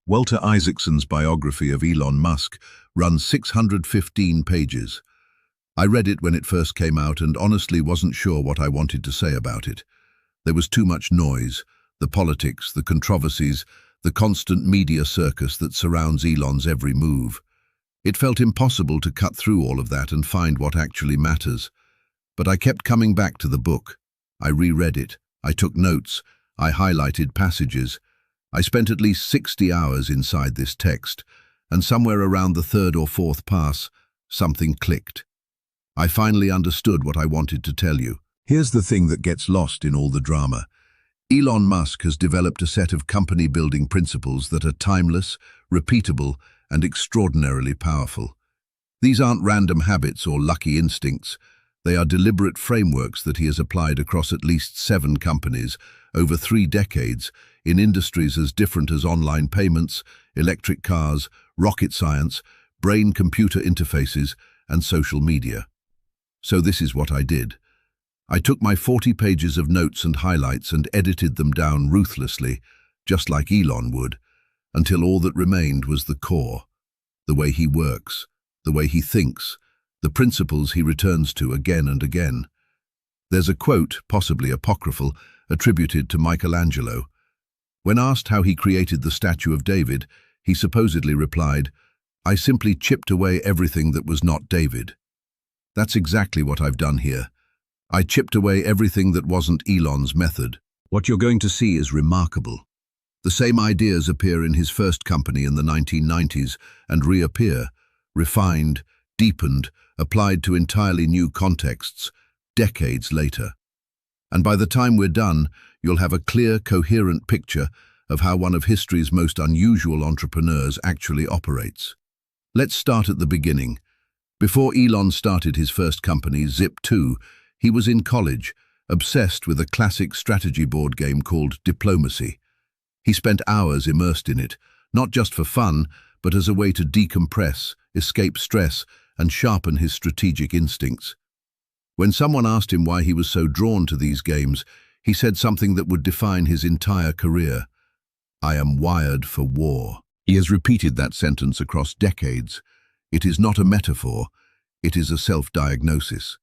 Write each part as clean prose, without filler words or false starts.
Walter Isaacson's biography of Elon Musk runs 615 pages. I read it when it first came out and honestly wasn't sure what I wanted to say about it. There was too much noise, the politics, the controversies, the constant media circus that surrounds Elon's every move. It felt impossible to cut through all of that and find what actually matters. But I kept coming back to the book. I reread it. I took notes. I highlighted passages. I spent at least 60 hours inside this text, and somewhere around the third or fourth pass, something clicked. I finally understood what I wanted to tell you. Here's the thing that gets lost in all the drama. Elon Musk has developed a set of company-building principles that are timeless, repeatable, and extraordinarily powerful. These aren't random habits or lucky instincts. They are deliberate frameworks that he has applied across at least 7 companies over 3 decades in industries as different as online payments, electric cars, rocket science, brain-computer interfaces, and social media. So this is what I did. I took my 40 pages of notes and highlights and edited them down ruthlessly, just like Elon would, until all that remained was the core, the way he works, the way he thinks, the principles he returns to again and again. There's a quote, possibly apocryphal, attributed to Michelangelo. When asked how he created the statue of David, he supposedly replied, "I simply chipped away everything that was not David." That's exactly what I've done here. I chipped away everything that wasn't Elon's method. What you're going to see is remarkable. The same ideas appear in his first company in the 1990s and reappear, refined, deepened, applied to entirely new contexts, decades later. And by the time we're done, you'll have a clear, coherent picture of how one of history's most unusual entrepreneurs actually operates. Let's start at the beginning. Before Elon started his first company, Zip2, he was in college, obsessed with a classic strategy board game called Diplomacy. He spent hours immersed in it, not just for fun, but as a way to decompress, escape stress, and sharpen his strategic instincts. When someone asked him why he was so drawn to these games, he said something that would define his entire career. "I am wired for war." He has repeated that sentence across decades. It is not a metaphor, it is a self-diagnosis.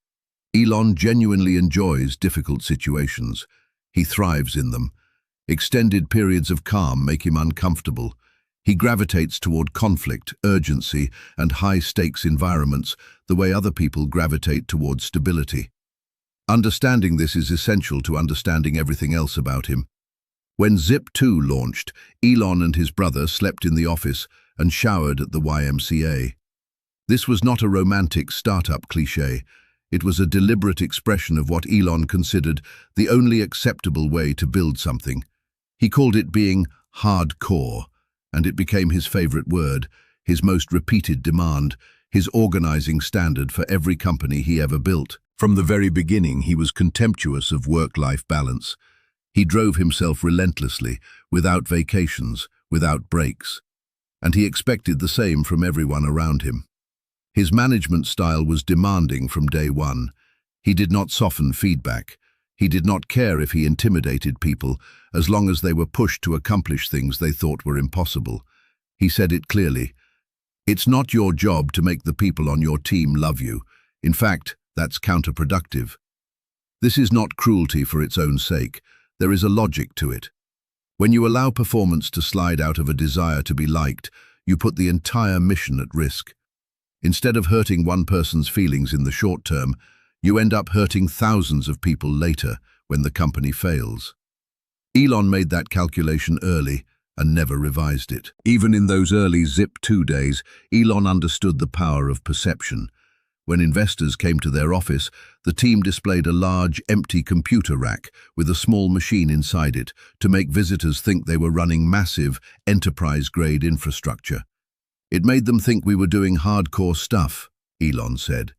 Elon genuinely enjoys difficult situations. He thrives in them. Extended periods of calm make him uncomfortable. He gravitates toward conflict, urgency, and high-stakes environments, the way other people gravitate toward stability. Understanding this is essential to understanding everything else about him. When Zip2 launched, Elon and his brother slept in the office and showered at the YMCA. This was not a romantic startup cliché. It was a deliberate expression of what Elon considered the only acceptable way to build something. He called it being hardcore, and it became his favorite word, his most repeated demand, his organizing standard for every company he ever built. From the very beginning, he was contemptuous of work-life balance. He drove himself relentlessly, without vacations, without breaks. And he expected the same from everyone around him. His management style was demanding from day one. He did not soften feedback. He did not care if he intimidated people, as long as they were pushed to accomplish things they thought were impossible. He said it clearly. "It's not your job to make the people on your team love you. In fact, that's counterproductive." This is not cruelty for its own sake. There is a logic to it. When you allow performance to slide out of a desire to be liked, you put the entire mission at risk. Instead of hurting one person's feelings in the short term, you end up hurting thousands of people later when the company fails. Elon made that calculation early and never revised it. Even in those early Zip2 days, Elon understood the power of perception. When investors came to their office, the team displayed a large, empty computer rack with a small machine inside it to make visitors think they were running massive, enterprise-grade infrastructure. "It made them think we were doing hardcore stuff," Elon said.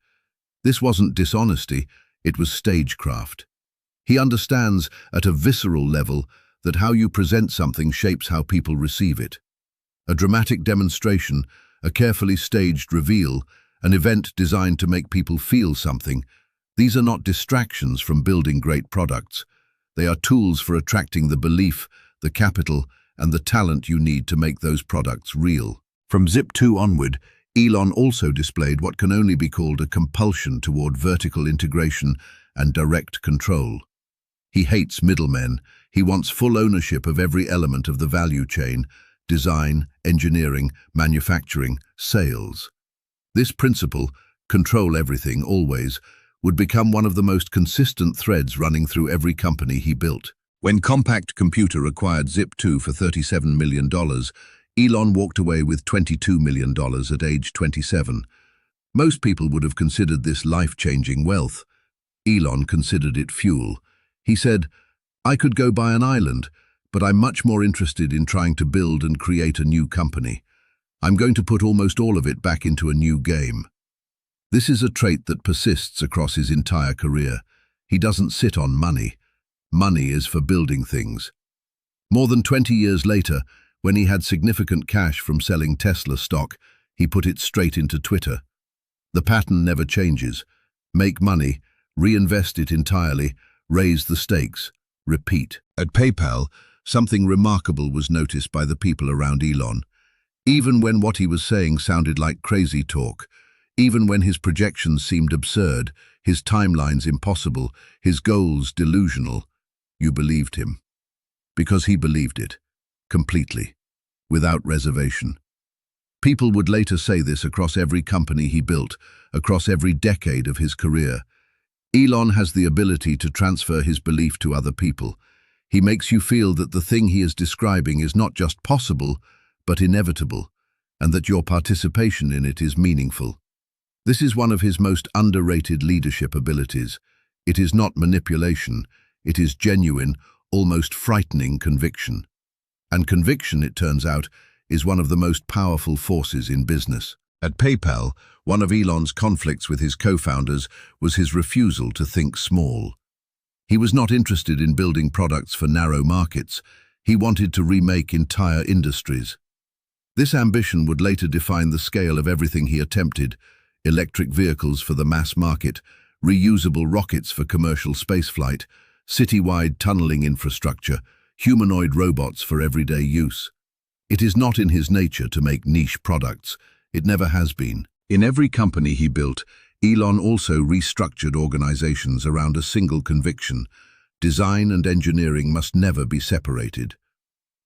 This wasn't dishonesty, it was stagecraft. He understands at a visceral level that how you present something shapes how people receive it. A dramatic demonstration, a carefully staged reveal, an event designed to make people feel something. These are not distractions from building great products. They are tools for attracting the belief, the capital, and the talent you need to make those products real. From Zip2 onward, Elon also displayed what can only be called a compulsion toward vertical integration and direct control. He hates middlemen. He wants full ownership of every element of the value chain: design, engineering, manufacturing, sales. This principle, control everything, always, would become one of the most consistent threads running through every company he built. When Compact Computer acquired Zip2 for $37 million, Elon walked away with $22 million at age 27. Most people would have considered this life-changing wealth. Elon considered it fuel. He said, "I could go buy an island, but I'm much more interested in trying to build and create a new company. I'm going to put almost all of it back into a new game." This is a trait that persists across his entire career. He doesn't sit on money. Money is for building things. More than 20 years later, when he had significant cash from selling Tesla stock, he put it straight into Twitter. The pattern never changes. Make money, reinvest it entirely, raise the stakes, repeat. At PayPal, something remarkable was noticed by the people around Elon. Even when what he was saying sounded like crazy talk, even when his projections seemed absurd, his timelines impossible, his goals delusional, you believed him. Because he believed it. Completely. Without reservation. People would later say this across every company he built, across every decade of his career. Elon has the ability to transfer his belief to other people. He makes you feel that the thing he is describing is not just possible, but inevitable, and that your participation in it is meaningful. This is one of his most underrated leadership abilities. It is not manipulation, it is genuine, almost frightening conviction. And conviction, it turns out, is one of the most powerful forces in business. At PayPal, one of Elon's conflicts with his co-founders was his refusal to think small. He was not interested in building products for narrow markets. He wanted to remake entire industries. This ambition would later define the scale of everything he attempted: electric vehicles for the mass market, reusable rockets for commercial spaceflight, city-wide tunneling infrastructure, humanoid robots for everyday use. It is not in his nature to make niche products. It never has been. In every company he built, Elon also restructured organizations around a single conviction: design and engineering must never be separated.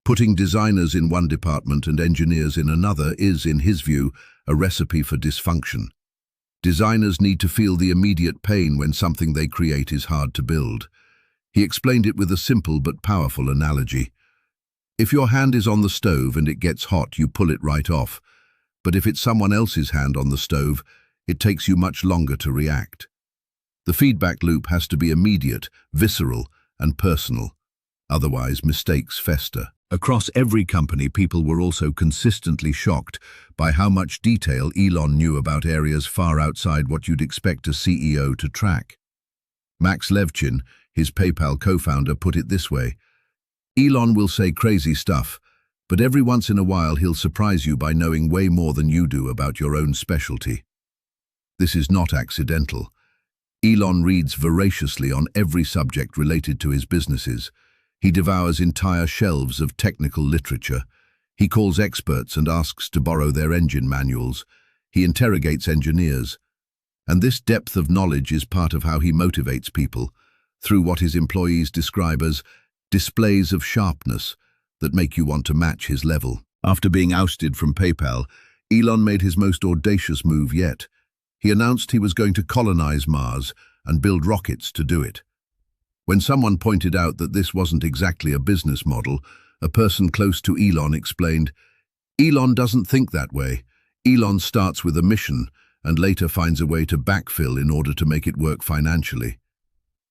Putting designers in one department and engineers in another is, in his view, a recipe for dysfunction. Designers need to feel the immediate pain when something they create is hard to build. He explained it with a simple but powerful analogy. If your hand is on the stove and it gets hot, you pull it right off. But if it's someone else's hand on the stove, it takes you much longer to react. The feedback loop has to be immediate, visceral, and personal. Otherwise, mistakes fester. Across every company, people were also consistently shocked by how much detail Elon knew about areas far outside what you'd expect a CEO to track. Max Levchin, his PayPal co-founder, put it this way: "Elon will say crazy stuff, but every once in a while he'll surprise you by knowing way more than you do about your own specialty." This is not accidental. Elon reads voraciously on every subject related to his businesses. He devours entire shelves of technical literature. He calls experts and asks to borrow their engine manuals. He interrogates engineers. And this depth of knowledge is part of how he motivates people, through what his employees describe as displays of sharpness that make you want to match his level. After being ousted from PayPal, Elon made his most audacious move yet. He announced he was going to colonize Mars and build rockets to do it. When someone pointed out that this wasn't exactly a business model, a person close to Elon explained, "Elon doesn't think that way. Elon starts with a mission and later finds a way to backfill in order to make it work financially."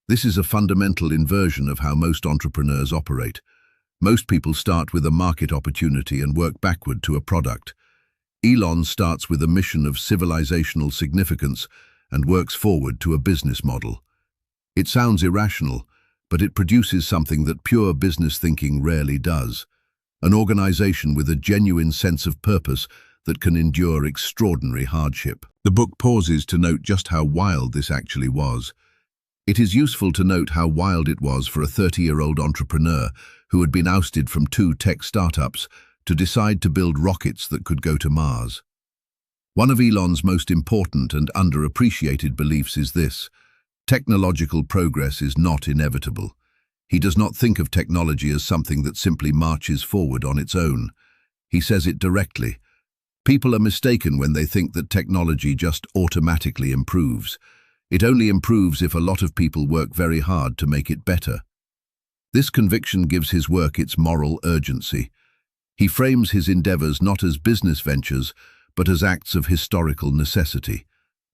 This is a fundamental inversion of how most entrepreneurs operate. Most people start with a market opportunity and work backward to a product. Elon starts with a mission of civilizational significance and works forward to a business model. It sounds irrational, but it produces something that pure business thinking rarely does: an organization with a genuine sense of purpose that can endure extraordinary hardship. The book pauses to note just how wild this actually was. It is useful to note how wild it was for a 30-year-old entrepreneur who had been ousted from 2 tech startups to decide to build rockets that could go to Mars. One of Elon's most important and underappreciated beliefs is this: technological progress is not inevitable. He does not think of technology as something that simply marches forward on its own. He says it directly. People are mistaken when they think that technology just automatically improves. It only improves if a lot of people work very hard to make it better. This conviction gives his work its moral urgency. He frames his endeavors not as business ventures, but as acts of historical necessity.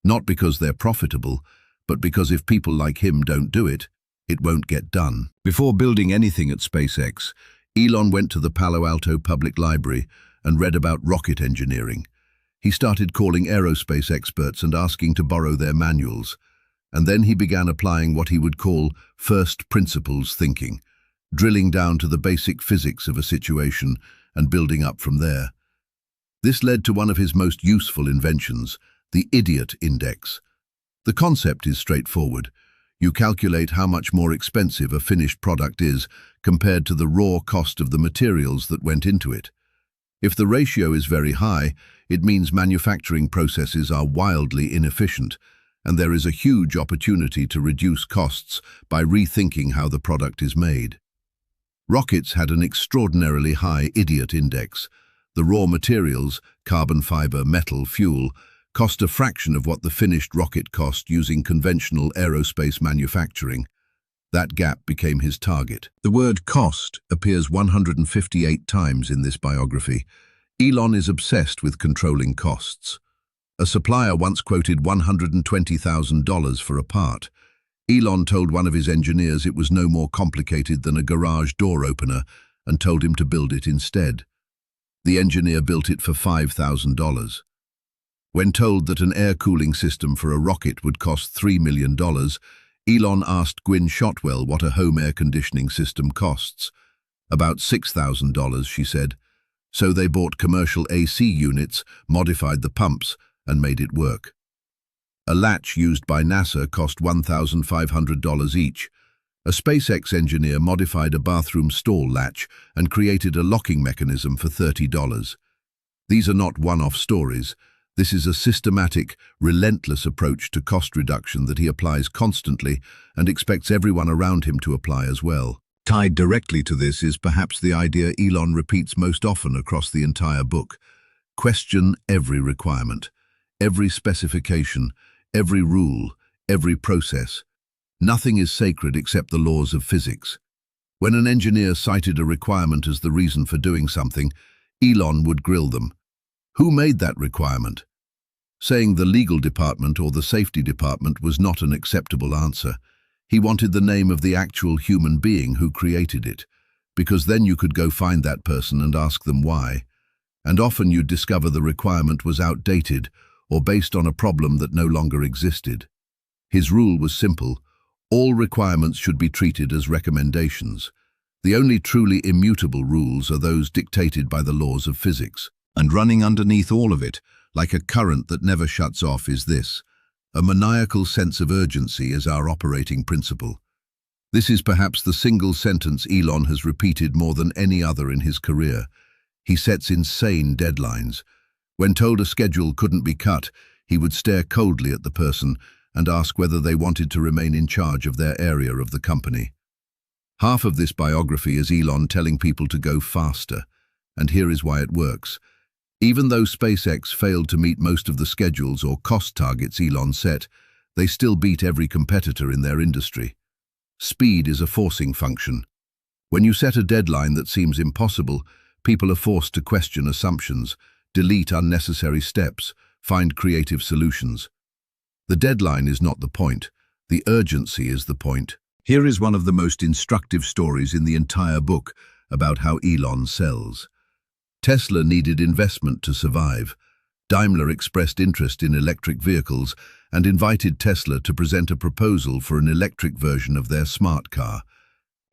Not because they're profitable, but because if people like him don't do it, it won't get done. Before building anything at SpaceX, Elon went to the Palo Alto Public Library and read about rocket engineering. He started calling aerospace experts and asking to borrow their manuals. And then he began applying what he would call first principles thinking, drilling down to the basic physics of a situation and building up from there. This led to one of his most useful inventions, the idiot index. The concept is straightforward. You calculate how much more expensive a finished product is compared to the raw cost of the materials that went into it. If the ratio is very high, it means manufacturing processes are wildly inefficient, and there is a huge opportunity to reduce costs by rethinking how the product is made. Rockets had an extraordinarily high idiot index. The raw materials, carbon fiber, metal, fuel, cost a fraction of what the finished rocket cost using conventional aerospace manufacturing. That gap became his target. The word cost appears 158 times in this biography. Elon is obsessed with controlling costs. A supplier once quoted $120,000 for a part. Elon told one of his engineers it was no more complicated than a garage door opener and told him to build it instead. The engineer built it for $5,000. When told that an air cooling system for a rocket would cost $3 million, Elon asked Gwynne Shotwell what a home air conditioning system costs. About $6,000, she said. So they bought commercial AC units, modified the pumps, and made it work. A latch used by NASA cost $1,500 each. A SpaceX engineer modified a bathroom stall latch and created a locking mechanism for $30. These are not one-off stories. This is a systematic, relentless approach to cost reduction that he applies constantly and expects everyone around him to apply as well. Tied directly to this is perhaps the idea Elon repeats most often across the entire book. Question every requirement, every specification, every rule, every process. Nothing is sacred except the laws of physics. When an engineer cited a requirement as the reason for doing something, Elon would grill them. Who made that requirement? Saying the legal department or the safety department was not an acceptable answer. He wanted the name of the actual human being who created it, because then you could go find that person and ask them why. And often you'd discover the requirement was outdated or based on a problem that no longer existed. His rule was simple. All requirements should be treated as recommendations. The only truly immutable rules are those dictated by the laws of physics. And running underneath all of it, like a current that never shuts off, is this: a maniacal sense of urgency is our operating principle. This is perhaps the single sentence Elon has repeated more than any other in his career. He sets insane deadlines. When told a schedule couldn't be cut, he would stare coldly at the person and ask whether they wanted to remain in charge of their area of the company. Half of this biography is Elon telling people to go faster, and here is why it works. Even though SpaceX failed to meet most of the schedules or cost targets Elon set, they still beat every competitor in their industry. Speed is a forcing function. When you set a deadline that seems impossible, people are forced to question assumptions, delete unnecessary steps, find creative solutions. The deadline is not the point. The urgency is the point. Here is one of the most instructive stories in the entire book about how Elon sells. Tesla needed investment to survive. Daimler expressed interest in electric vehicles and invited Tesla to present a proposal for an electric version of their smart car.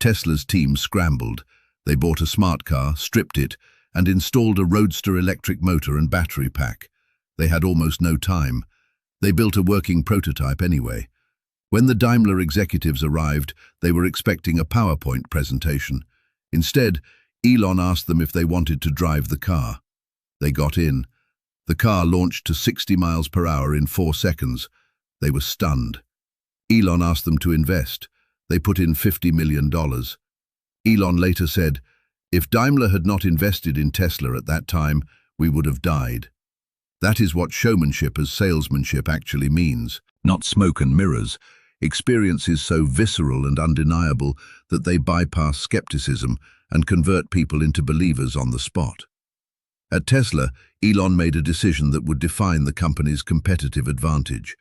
Tesla's team scrambled. They bought a smart car, stripped it, and installed a roadster electric motor and battery pack. They had almost no time. They built a working prototype anyway. When the Daimler executives arrived, they were expecting a PowerPoint presentation. Instead, Elon asked them if they wanted to drive the car. They got in. The car launched to 60 miles per hour in 4 seconds. They were stunned. Elon asked them to invest. They put in $50 million. Elon later said, "If Daimler had not invested in Tesla at that time, we would have died." That is what showmanship as salesmanship actually means. Not smoke and mirrors. Experiences so visceral and undeniable that they bypass skepticism and convert people into believers on the spot. At Tesla, Elon made a decision that would define the company's competitive advantage.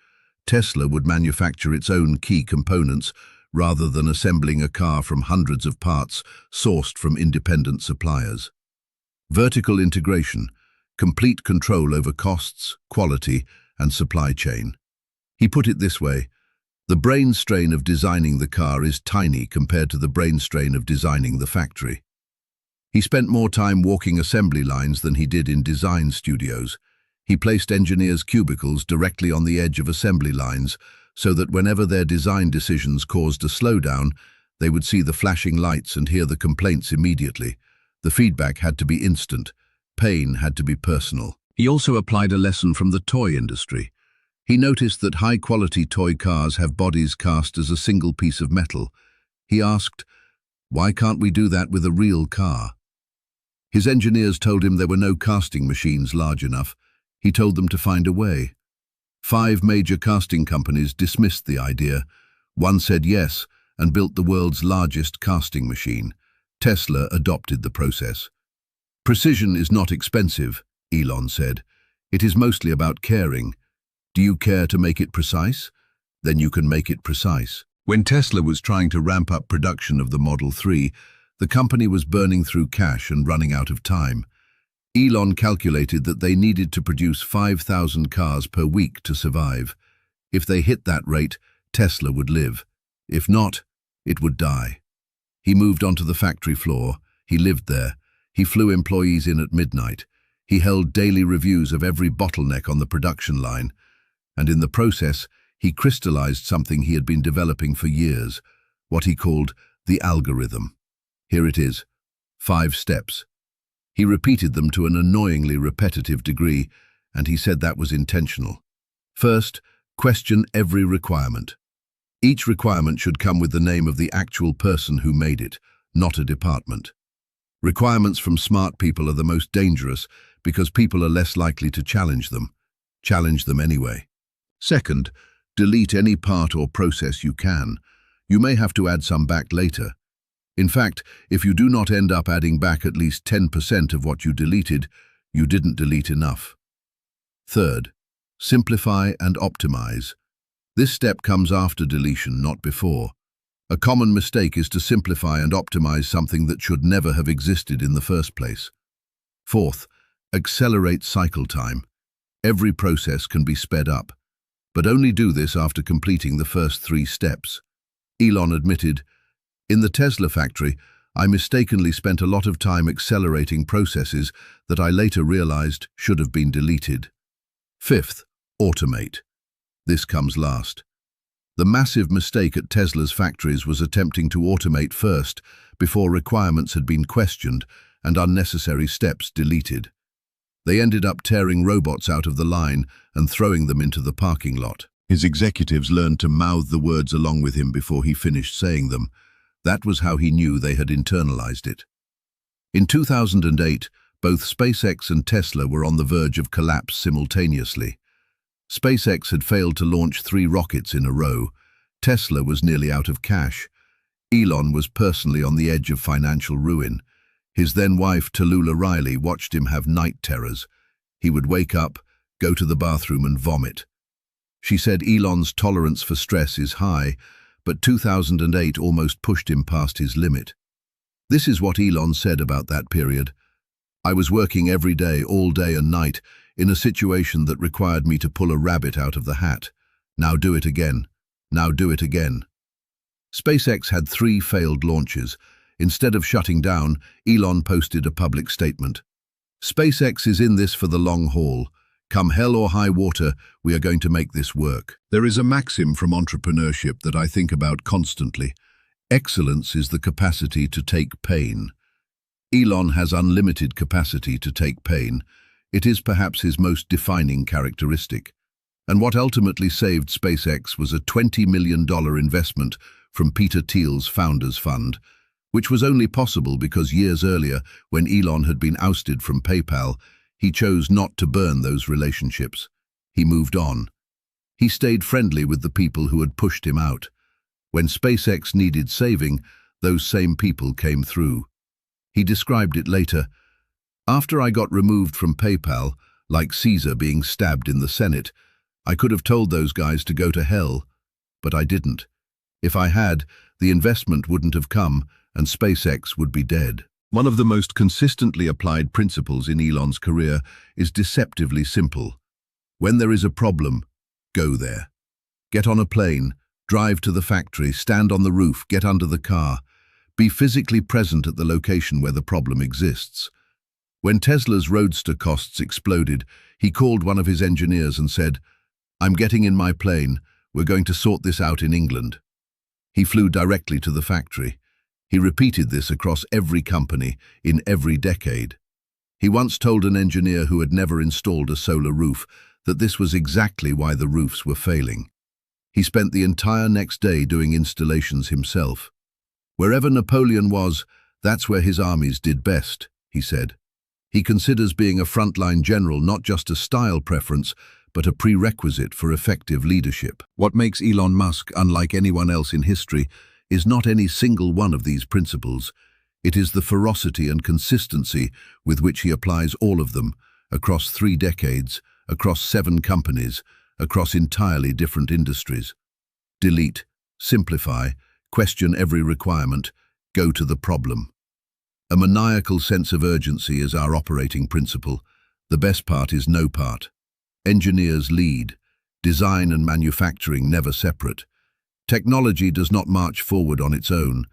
Tesla would manufacture its own key components rather than assembling a car from hundreds of parts sourced from independent suppliers. Vertical integration, complete control over costs, quality, and supply chain. He put it this way: the brain strain of designing the car is tiny compared to the brain strain of designing the factory. He spent more time walking assembly lines than he did in design studios. He placed engineers' cubicles directly on the edge of assembly lines so that whenever their design decisions caused a slowdown, they would see the flashing lights and hear the complaints immediately. The feedback had to be instant. Pain had to be personal. He also applied a lesson from the toy industry. He noticed that high-quality toy cars have bodies cast as a single piece of metal. He asked, "Why can't we do that with a real car?" His engineers told him there were no casting machines large enough. He told them to find a way. 5 major casting companies dismissed the idea. One said yes and built the world's largest casting machine. Tesla adopted the process. "Precision is not expensive," Elon said. "It is mostly about caring. Do you care to make it precise? Then you can make it precise." When Tesla was trying to ramp up production of the Model 3, the company was burning through cash and running out of time. Elon calculated that they needed to produce 5,000 cars per week to survive. If they hit that rate, Tesla would live. If not, it would die. He moved onto the factory floor. He lived there. He flew employees in at midnight. He held daily reviews of every bottleneck on the production line. And in the process, he crystallized something he had been developing for years, what he called the algorithm. Here it is, 5 steps. He repeated them to an annoyingly repetitive degree, and he said that was intentional. First, question every requirement. Each requirement should come with the name of the actual person who made it, not a department. Requirements from smart people are the most dangerous because people are less likely to challenge them. Challenge them anyway. Second, delete any part or process you can. You may have to add some back later. In fact, if you do not end up adding back at least 10% of what you deleted, you didn't delete enough. Third, simplify and optimize. This step comes after deletion, not before. A common mistake is to simplify and optimize something that should never have existed in the first place. Fourth, accelerate cycle time. Every process can be sped up, but only do this after completing the first 3 steps. Elon admitted, "In the Tesla factory, I mistakenly spent a lot of time accelerating processes that I later realized should have been deleted." Fifth, automate. This comes last. The massive mistake at Tesla's factories was attempting to automate first, before requirements had been questioned and unnecessary steps deleted. They ended up tearing robots out of the line and throwing them into the parking lot. His executives learned to mouth the words along with him before he finished saying them. That was how he knew they had internalized it. In 2008, both SpaceX and Tesla were on the verge of collapse simultaneously. SpaceX had failed to launch 3 rockets in a row. Tesla was nearly out of cash. Elon was personally on the edge of financial ruin. His then-wife, Tallulah Riley, watched him have night terrors. He would wake up, go to the bathroom and vomit. She said Elon's tolerance for stress is high, but 2008 almost pushed him past his limit. This is what Elon said about that period. "I was working every day, all day and night, in a situation that required me to pull a rabbit out of the hat. Now do it again. Now do it again." SpaceX had 3 failed launches. Instead of shutting down, Elon posted a public statement. "SpaceX is in this for the long haul. Come hell or high water, we are going to make this work. There is a maxim from entrepreneurship that I think about constantly. Excellence is the capacity to take pain. Elon has unlimited capacity to take pain. It is perhaps his most defining characteristic. And what ultimately saved SpaceX was a $20 million investment from Peter Thiel's Founders Fund, which was only possible because years earlier, when Elon had been ousted from PayPal, he chose not to burn those relationships. He moved on. He stayed friendly with the people who had pushed him out. When SpaceX needed saving, those same people came through. He described it later. After I got removed from PayPal, like Caesar being stabbed in the Senate, I could have told those guys to go to hell, but I didn't. If I had, the investment wouldn't have come, and SpaceX would be dead. One of the most consistently applied principles in Elon's career is deceptively simple. When there is a problem, go there. Get on a plane, drive to the factory, stand on the roof, get under the car. Be physically present at the location where the problem exists. When Tesla's Roadster costs exploded, he called one of his engineers and said, "I'm getting in my plane. We're going to sort this out in England." He flew directly to the factory. He repeated this across every company, in every decade. He once told an engineer who had never installed a solar roof that this was exactly why the roofs were failing. He spent the entire next day doing installations himself. Wherever Napoleon was, that's where his armies did best, he said. He considers being a frontline general not just a style preference, but a prerequisite for effective leadership. What makes Elon Musk unlike anyone else in history is not any single one of these principles. It is the ferocity and consistency with which he applies all of them, across 3 decades, across 7 companies, across entirely different industries. Delete, simplify, question every requirement, go to the problem. A maniacal sense of urgency is our operating principle. The best part is no part. Engineers lead. Design and manufacturing never separate. Technology does not march forward on its own.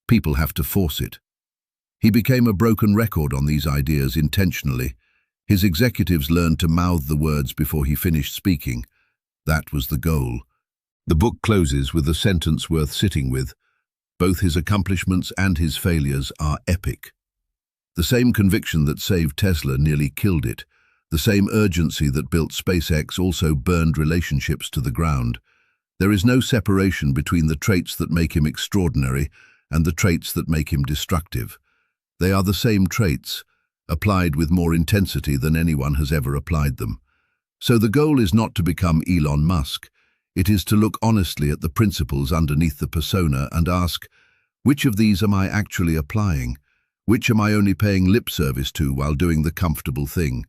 People have to force it. He became a broken record on these ideas intentionally. His executives learned to mouth the words before he finished speaking. That was the goal. The book closes with a sentence worth sitting with. Both his accomplishments and his failures are epic. The same conviction that saved Tesla nearly killed it. The same urgency that built SpaceX also burned relationships to the ground. There is no separation between the traits that make him extraordinary and the traits that make him destructive. They are the same traits, applied with more intensity than anyone has ever applied them. So the goal is not to become Elon Musk. It is to look honestly at the principles underneath the persona and ask, which of these am I actually applying? Which am I only paying lip service to while doing the comfortable thing?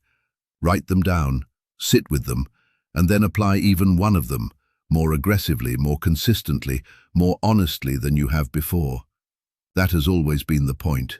Write them down, sit with them, and then apply even one of them, more aggressively, more consistently, more honestly than you have before. That has always been the point.